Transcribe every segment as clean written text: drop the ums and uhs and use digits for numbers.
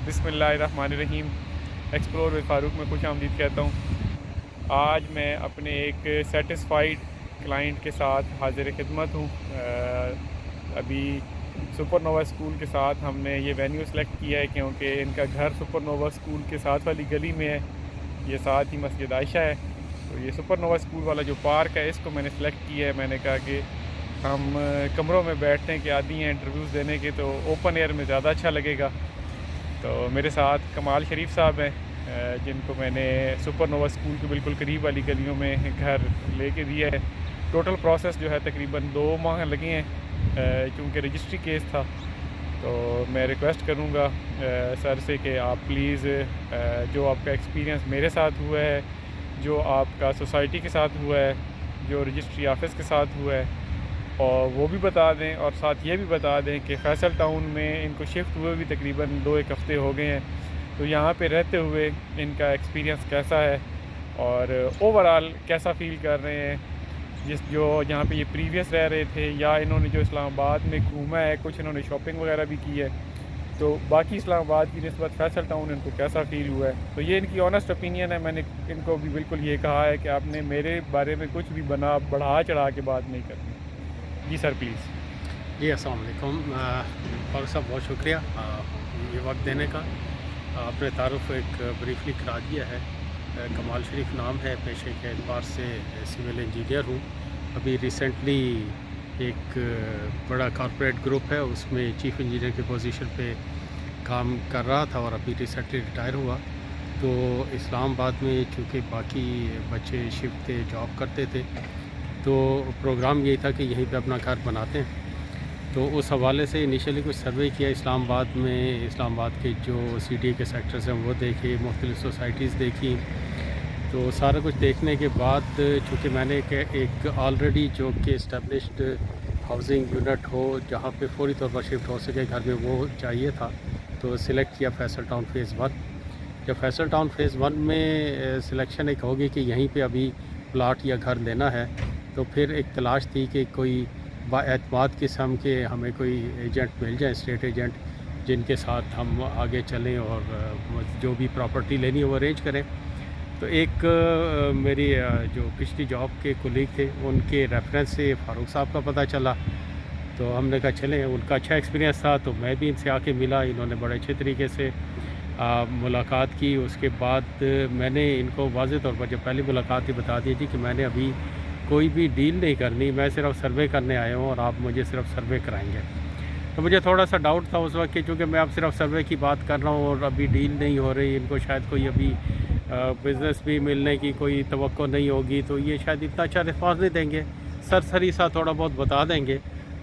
بسم اللہ الرحمن الرحیم۔ ایکسپلور ود فاروق میں خوش آمدید کہتا ہوں۔ آج میں اپنے ایک سیٹسفائیڈ کلائنٹ کے ساتھ حاضر خدمت ہوں۔ ابھی سپر نووا اسکول کے ساتھ ہم نے یہ وینیو سلیکٹ کیا ہے کیونکہ ان کا گھر سپر نووا اسکول کے ساتھ والی گلی میں ہے، یہ ساتھ ہی مسجد عائشہ ہے۔ تو یہ سپر نووا اسکول والا جو پارک ہے اس کو میں نے سلیکٹ کیا ہے۔ میں نے کہا کہ ہم کمروں میں بیٹھتے ہیں کہ عادی ہیں انٹرویوز دینے کے، تو اوپن ایئر میں زیادہ اچھا لگے گا۔ تو میرے ساتھ کمال شریف صاحب ہیں، جن کو میں نے سپر نووا اسکول کے بالکل قریب والی گلیوں میں گھر لے کے دیا ہے۔ ٹوٹل پروسیس جو ہے تقریباً 2 ماہ لگے ہیں، چونکہ رجسٹری کیس تھا۔ تو میں ریکویسٹ کروں گا سر سے کہ آپ پلیز جو آپ کا ایکسپیرینس میرے ساتھ ہوا ہے، جو آپ کا سوسائٹی کے ساتھ ہوا ہے، جو رجسٹری آفس کے ساتھ ہوا ہے، اور وہ بھی بتا دیں، اور ساتھ یہ بھی بتا دیں کہ فیصل ٹاؤن میں ان کو شفٹ ہوئے بھی تقریباً 2-1 ہفتے ہو گئے ہیں۔ تو یہاں پہ رہتے ہوئے ان کا ایکسپیرینس کیسا ہے اور اوورآل کیسا فیل کر رہے ہیں، جو یہاں پہ یہ پریویس رہ رہے تھے، یا انہوں نے جو اسلام آباد میں گھوما ہے، کچھ انہوں نے شاپنگ وغیرہ بھی کی ہے، تو باقی اسلام آباد کی نسبت فیصل ٹاؤن ان کو کیسا فیل ہوا ہے۔ تو یہ ان کی آنیسٹ اوپینین ہے۔ میں نے ان کو بھی بالکل یہ کہا ہے کہ آپ نے میرے بارے میں کچھ بھی بڑھا چڑھا کے بات نہیں کرنی۔ جی سر پلیز۔ جی السلام علیکم فاروق صاحب، بہت شکریہ یہ وقت دینے کا۔ آپ نے تعارف ایک بریفلی کرا دیا ہے۔ کمال شریف نام ہے، پیشے کے اعتبار سے سول انجینئر ہوں۔ ابھی ریسنٹلی ایک بڑا کارپوریٹ گروپ ہے، اس میں چیف انجینئر کی پوزیشن پہ کام کر رہا تھا اور ابھی ریسنٹلی ریٹائر ہوا۔ تو اسلام آباد میں چونکہ باقی بچے شفٹ تھے، جاب کرتے تھے، تو پروگرام یہی تھا کہ یہیں پہ اپنا گھر بناتے ہیں۔ تو اس حوالے سے انیشلی کچھ سروے کیا اسلام آباد میں، اسلام آباد کے جو سی ڈی اے کے سیکٹرز ہیں وہ دیکھے، مختلف سوسائٹیز دیکھی۔ تو سارا کچھ دیکھنے کے بعد چونکہ میں نے ایک آلریڈی جو کہ اسٹیبلشڈ ہاؤسنگ یونٹ ہو جہاں پہ فوری طور پر شفٹ ہو سکے گھر میں، وہ چاہیے تھا، تو سلیکٹ کیا فیصل ٹاؤن فیز 1۔ جب فیصل ٹاؤن فیز 1 میں سلیکشن ایک ہوگی کہ یہیں پہ ابھی پلاٹ یا گھر لینا ہے، تو پھر ایک تلاش تھی کہ کوئی با اعتماد قسم کے ہمیں کوئی ایجنٹ مل جائیں، اسٹیٹ ایجنٹ، جن کے ساتھ ہم آگے چلیں اور جو بھی پراپرٹی لینی ہے وہ ارینج کریں۔ تو ایک میری جو پچھلی جاب کے کولیگ تھے، ان کے ریفرنس سے فاروق صاحب کا پتہ چلا، تو ہم نے کہا چلیں، ان کا اچھا ایکسپیرینس تھا، تو میں بھی ان سے آ کے ملا، انہوں نے بڑے اچھے طریقے سے ملاقات کی۔ اس کے بعد میں نے ان کو واضح طور پر جب پہلی ملاقات ہی بتا دی کہ میں نے ابھی کوئی بھی ڈیل نہیں کرنی، میں صرف سروے کرنے آیا ہوں اور آپ مجھے صرف سروے کرائیں گے۔ تو مجھے تھوڑا سا ڈاؤٹ تھا اس وقت کہ چونکہ میں اب صرف سروے کی بات کر رہا ہوں اور ابھی ڈیل نہیں ہو رہی، ان کو شاید کوئی ابھی بزنس بھی ملنے کی کوئی توقع نہیں ہوگی، تو یہ شاید اتنا اچھا رسپانس نہیں دیں گے، سرسری سا تھوڑا بہت بتا دیں گے۔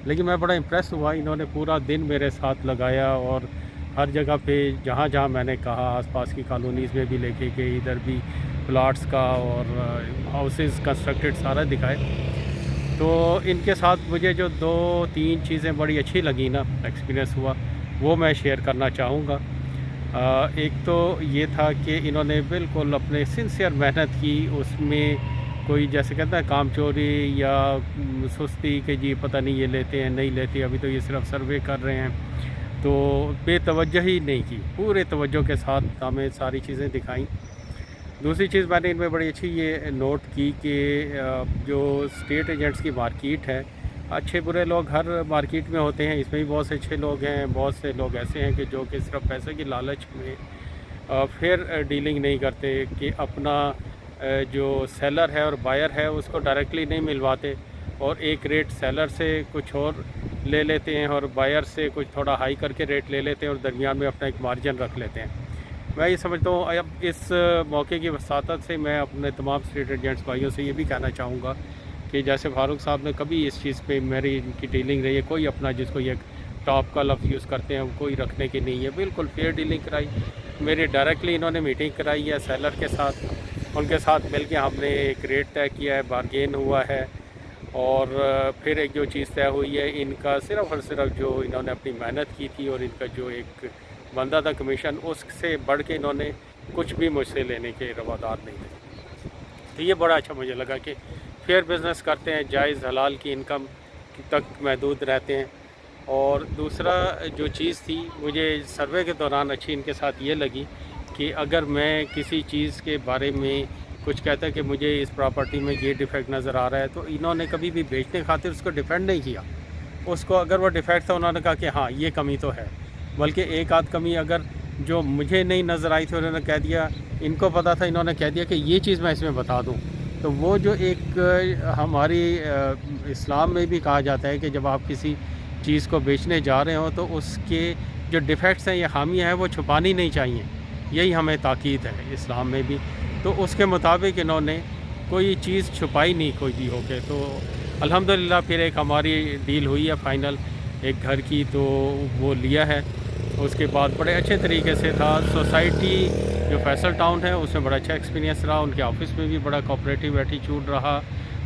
لیکن میں بڑا امپریس ہوا، انہوں نے پورا دن میرے ساتھ لگایا اور ہر جگہ پہ جہاں جہاں میں نے کہا، آس پاس کی کالونیز میں بھی لے کے گئے، ادھر بھی پلاٹس کا اور ہاؤسز کنسٹرکٹڈ سارا دکھائے۔ تو ان کے ساتھ مجھے جو 2-3 چیزیں بڑی اچھی لگیں نا، ایکسپیرینس ہوا، وہ میں شیئر کرنا چاہوں گا۔ ایک تو یہ تھا کہ انہوں نے بالکل اپنے سنسیئر محنت کی، اس میں کوئی جیسے کہتا ہے کام چوری یا سستی کہ جی پتہ نہیں یہ لیتے ہیں نہیں لیتے، ابھی تو یہ صرف سروے کر رہے ہیں، تو بے توجہ ہی نہیں کی، پورے توجہ کے ساتھ ہمیں ساری چیزیں دکھائیں۔ دوسری چیز میں نے ان میں بڑی اچھی یہ نوٹ کی کہ جو اسٹیٹ ایجنٹس کی مارکیٹ ہے، اچھے برے لوگ ہر مارکیٹ میں ہوتے ہیں، اس میں بھی بہت سے اچھے لوگ ہیں، بہت سے لوگ ایسے ہیں کہ جو کہ صرف پیسے کی لالچ میں پھر ڈیلنگ نہیں کرتے، کہ اپنا جو سیلر ہے اور بائر ہے اس کو ڈائریکٹلی نہیں ملواتے، اور ایک ریٹ سیلر سے کچھ اور لے لیتے ہیں اور بائر سے کچھ تھوڑا ہائی کر کے ریٹ لے لیتے ہیں اور درمیان میں اپنا ایک مارجن رکھ لیتے ہیں۔ میں یہ سمجھتا ہوں اب اس موقع کی وساطت سے میں اپنے تمام اسٹریٹ ایجنٹس بھائیوں سے یہ بھی کہنا چاہوں گا کہ جیسے فاروق صاحب نے کبھی اس چیز پہ میری ان کی ڈیلنگ رہی ہے، کوئی اپنا جس کو یہ ٹاپ کا لفظ یوز کرتے ہیں کوئی رکھنے کی نہیں ہے، بالکل فیئر ڈیلنگ کرائی۔ میری ڈائریکٹلی انہوں نے میٹنگ کرائی ہے سیلر کے ساتھ، ان کے ساتھ مل کے ہم نے ایک ریٹ طے کیا ہے، بارگین ہوا ہے، اور پھر ایک جو چیز طے ہوئی ہے، ان کا صرف اور صرف جو انہوں نے اپنی محنت کی تھی اور ان کا جو ایک بندہ تھا کمیشن، اس سے بڑھ کے انہوں نے کچھ بھی مجھ سے لینے کے روادار نہیں تھے۔ تو یہ بڑا اچھا مجھے لگا کہ فیئر بزنس کرتے ہیں، جائز حلال کی انکم تک محدود رہتے ہیں۔ اور دوسرا جو چیز تھی مجھے سروے کے دوران اچھی ان کے ساتھ یہ لگی کہ اگر میں کسی چیز کے بارے میں کچھ کہتا کہ مجھے اس پراپرٹی میں یہ ڈیفیکٹ نظر آ رہا ہے، تو انہوں نے کبھی بھی بیچنے خاطر اس کو ڈیفینڈ نہیں کیا. اس کو اگر وہ ڈیفیکٹ تھا انہوں نے کہا کہ ہاں یہ کمی تو ہے، بلکہ ایک آدھ کمی اگر جو مجھے نہیں نظر آئی تھی انہوں نے کہہ دیا، ان کو پتہ تھا، انہوں نے کہہ دیا کہ یہ چیز میں اس میں بتا دوں. تو وہ جو ایک ہماری اسلام میں بھی کہا جاتا ہے کہ جب آپ کسی چیز کو بیچنے جا رہے ہوں تو اس کے جو ڈیفیکٹس ہیں یا خامیاں ہیں وہ چھپانی نہیں چاہیے. یہی ہمیں تاکید ہے اسلام میں بھی. تو اس کے مطابق انہوں نے کوئی چیز چھپائی نہیں کوئی بھی ہو کے. تو الحمدللہ پھر ایک ہماری ڈیل ہوئی ہے فائنل ایک گھر کی، تو وہ لیا ہے. اس کے بعد بڑے اچھے طریقے سے تھا. سوسائٹی جو فیصل ٹاؤن ہے اس میں بڑا اچھا ایکسپیرینس رہا. ان کے آفس میں بھی بڑا کوآپریٹیو ایٹیچیوڈ رہا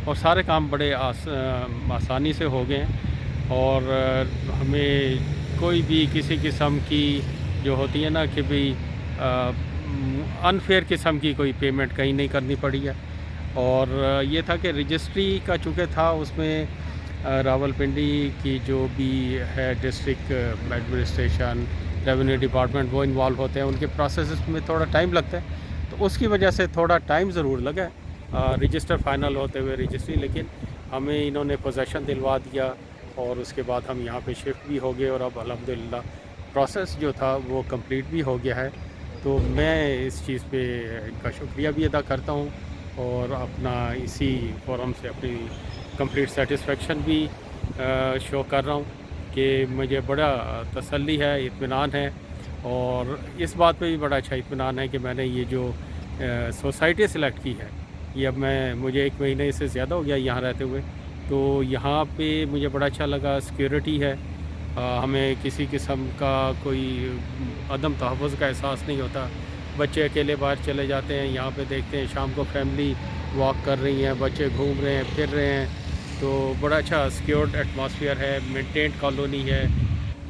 اور سارے کام بڑے آسانی سے ہو گئے ہیں. اور ہمیں کوئی بھی کسی قسم کی جو ہوتی ہے نا کہ بھئی انفیئر قسم کی کوئی پیمنٹ کہیں نہیں کرنی پڑی ہے. اور یہ تھا کہ رجسٹری کا چونکہ تھا اس میں راولپنڈی کی جو بھی ہے ڈسٹرکٹ ایڈمنسٹریشن ریونیو ڈپارٹمنٹ وہ انوالو ہوتے ہیں، ان کے پروسیسز میں تھوڑا ٹائم لگتا ہے. تو اس کی وجہ سے تھوڑا ٹائم ضرور لگا رجسٹر فائنل ہوتے ہوئے رجسٹری. لیکن ہمیں انہوں نے پوزیشن دلوا دیا اور اس کے بعد ہم یہاں پہ شفٹ بھی ہو گئے اور اب الحمدللہ پروسیس جو تھا وہ کمپلیٹ بھی ہو گیا ہے. تو میں اس چیز پہ ان کا شکریہ بھی ادا کرتا ہوں اور اپنا اسی فورم سے اپنی کمپلیٹ سیٹسفیکشن بھی شو کر رہا ہوں کہ مجھے بڑا تسلی ہے، اطمینان ہے. اور اس بات پہ بھی بڑا اچھا اطمینان ہے کہ میں نے یہ جو سوسائٹی سلیکٹ کی ہے، یہ اب مجھے 1 مہینے سے زیادہ ہو گیا یہاں رہتے ہوئے. تو یہاں پہ مجھے بڑا اچھا لگا. سیکیورٹی ہے، ہمیں کسی قسم کا کوئی عدم تحفظ کا احساس نہیں ہوتا. بچے اکیلے باہر چلے جاتے ہیں، یہاں پہ دیکھتے ہیں شام کو فیملی واک کر رہی ہیں، بچے گھوم رہے ہیں، پھر رہے ہیں. تو بڑا اچھا سیکیورڈ ایٹماسفیئر ہے، مینٹینڈ کالونی ہے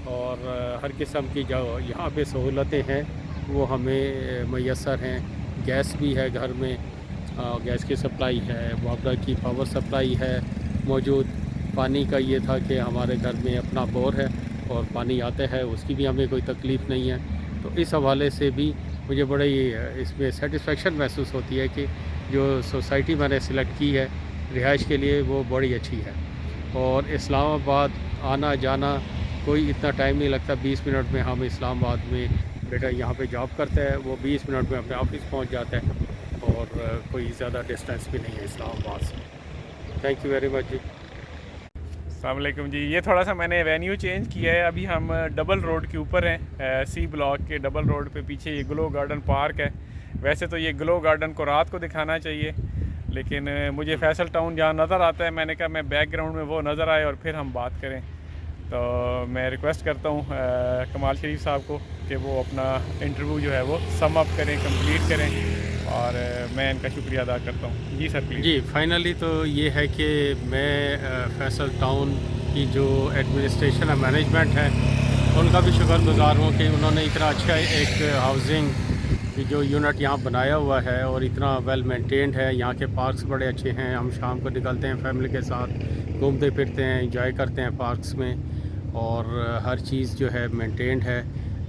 اور ہر قسم کی جو یہاں پہ سہولتیں ہیں وہ ہمیں میسر ہیں. گیس بھی ہے گھر میں، گیس کی سپلائی ہے، واپڈا کی پاور سپلائی ہے موجود. پانی کا یہ تھا کہ ہمارے گھر میں اپنا بور ہے اور پانی آتا ہے، اس کی بھی ہمیں کوئی تکلیف نہیں ہے. تو اس حوالے سے بھی مجھے بڑی اس میں سیٹسفیکشن محسوس ہوتی ہے کہ جو سوسائٹی میں نے سلیکٹ کی ہے رہائش کے لیے وہ بڑی اچھی ہے. اور اسلام آباد آنا جانا کوئی اتنا ٹائم نہیں لگتا. 20 منٹ میں ہم اسلام آباد میں بیٹا یہاں پہ جاب کرتا ہے، وہ 20 منٹ میں اپنے آفس پہنچ جاتا ہے اور کوئی زیادہ ڈسٹینس بھی نہیں ہے اسلام آباد سے. تھینک یو ویری مچ جی. السلام علیکم جی. یہ تھوڑا سا میں نے وینیو چینج کیا ہے. ابھی ہم ڈبل روڈ کے اوپر ہیں، سی بلاک کے ڈبل روڈ پہ. پیچھے یہ گلو گارڈن پارک ہے. ویسے تو یہ گلو گارڈن کو رات کو دکھانا چاہیے، لیکن مجھے فیصل ٹاؤن جہاں نظر آتا ہے میں نے کہا میں بیک گراؤنڈ میں وہ نظر آئے اور پھر ہم بات کریں. تو میں ریکویسٹ کرتا ہوں کمال شریف صاحب کو کہ وہ اپنا انٹرویو جو ہے وہ سم اپ کریں، کمپلیٹ کریں، اور میں ان کا شکریہ ادا کرتا ہوں. جی سر پلیز. جی فائنلی تو یہ ہے کہ میں فیصل ٹاؤن کی جو ایڈمنسٹریشن ہے، مینجمنٹ ہے، ان کا بھی شکر گزار ہوں کہ انہوں نے اتنا اچھا ایک ہاؤسنگ کی جو یونٹ یہاں بنایا ہوا ہے اور اتنا ویل مینٹینڈ ہے. یہاں کے پارکس بڑے اچھے ہیں. ہم شام کو نکلتے ہیں فیملی کے ساتھ، گھومتے پھرتے ہیں، انجوائے کرتے ہیں پارکس میں، اور ہر چیز جو ہے مینٹینڈ ہے.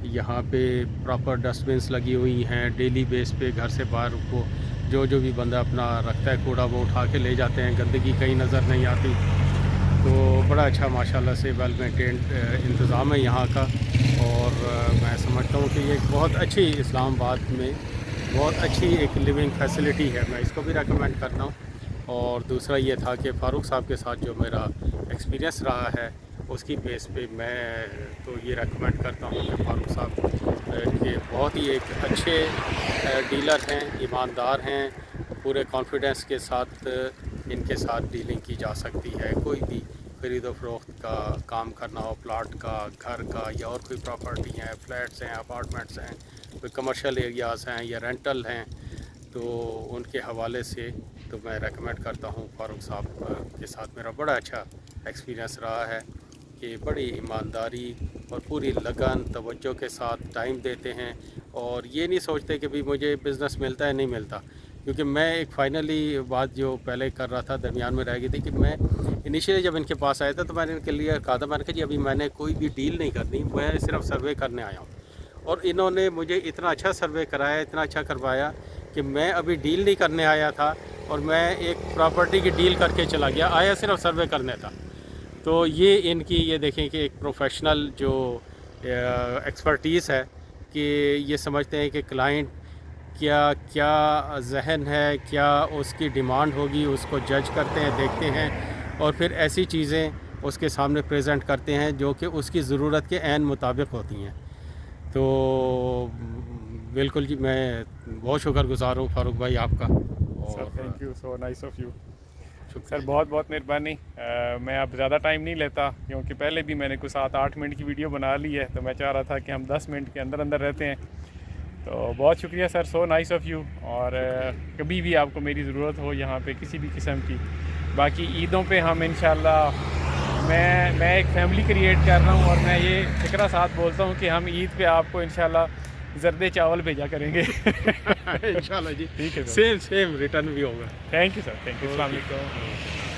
یہاں پہ پراپر ڈسٹ بنس لگی ہوئی ہیں. ڈیلی بیس پہ گھر سے باہر کو جو بھی بندہ اپنا رکھتا ہے کوڑا وہ اٹھا کے لے جاتے ہیں. گندگی کہیں نظر نہیں آتی. تو بڑا اچھا ماشاءاللہ سے ویل مینٹینڈ انتظام ہے یہاں کا. اور میں سمجھتا ہوں کہ یہ ایک بہت اچھی اسلام آباد میں بہت اچھی ایک لیونگ فیسلٹی ہے. میں اس کو بھی ریکمینڈ کرتا ہوں. اور دوسرا یہ تھا کہ فاروق صاحب کے ساتھ جو میرا ایکسپیرینس رہا ہے اس کی بیس پہ میں تو یہ ریکمینڈ کرتا ہوں کہ فاروق صاحب کہ بہت ہی ایک اچھے ڈیلر ہیں، ایماندار ہیں. پورے کانفیڈنس کے ساتھ ان کے ساتھ ڈیلنگ کی جا سکتی ہے. کوئی بھی خرید و فروخت کا کام کرنا ہو، پلاٹ کا، گھر کا، یا اور کوئی پراپرٹی ہیں، فلیٹس ہیں، اپارٹمنٹس ہیں، کوئی کمرشل ایریاز ہیں یا رینٹل ہیں، تو ان کے حوالے سے تو میں ریکمینڈ کرتا ہوں. فاروق صاحب کے ساتھ میرا بڑا اچھا ایکسپیرینس رہا ہے کہ بڑی ایمانداری اور پوری لگن توجہ کے ساتھ ٹائم دیتے ہیں اور یہ نہیں سوچتے کہ بھی مجھے بزنس ملتا ہے نہیں ملتا. کیونکہ میں ایک فائنلی بات جو پہلے کر رہا تھا درمیان میں رہ گئی تھی کہ میں انیشیلی جب ان کے پاس آیا تھا تو میں نے ان کے لیے کہا تھا، میں نے کہا جی ابھی میں نے کوئی بھی ڈیل نہیں کرنی، میں صرف سروے کرنے آیا ہوں، اور انہوں نے مجھے اتنا اچھا سروے کرایا، اتنا اچھا کروایا کہ میں ابھی ڈیل نہیں کرنے آیا تھا اور میں ایک پراپرٹی کی ڈیل کر کے چلا گیا، آیا صرف سروے کرنے تھا۔ تو یہ ان کی یہ دیکھیں کہ ایک پروفیشنل جو ایکسپرٹیز ہے کہ یہ سمجھتے ہیں کہ کلائنٹ کیا ذہن ہے، کیا اس کی ڈیمانڈ ہوگی، اس کو جج کرتے ہیں، دیکھتے ہیں، اور پھر ایسی چیزیں اس کے سامنے پریزنٹ کرتے ہیں جو کہ اس کی ضرورت کے عین مطابق ہوتی ہیں۔ تو بالکل جی، میں بہت شکر گزار ہوں فاروق بھائی آپ کا، سر اور thank you, so nice of you sir, شکریہ۔ بہت بہت مہربانی۔ میں اب زیادہ ٹائم نہیں لیتا کیونکہ پہلے بھی میں نے کوئی 7-8 منٹ کی ویڈیو بنا لی ہے، تو میں چاہ رہا تھا کہ ہم 10 منٹ کے اندر اندر رہتے ہیں۔ تو بہت شکریہ سر، سو نائس آف یو، اور کبھی بھی آپ کو میری ضرورت ہو یہاں پہ کسی بھی قسم کی، باقی عیدوں پہ ہم انشاءاللہ میں ایک فیملی کریٹ کر رہا ہوں، اور میں یہ فکرہ ساتھ بولتا ہوں کہ ہم عید پہ آپ کو انشاءاللہ زردے چاول بھیجا کریں گے۔ انشاءاللہ جی، ٹھیک ہے سر، سیم ریٹرن بھی ہوگا۔ Thank you sir, thank you, السلام علیکم۔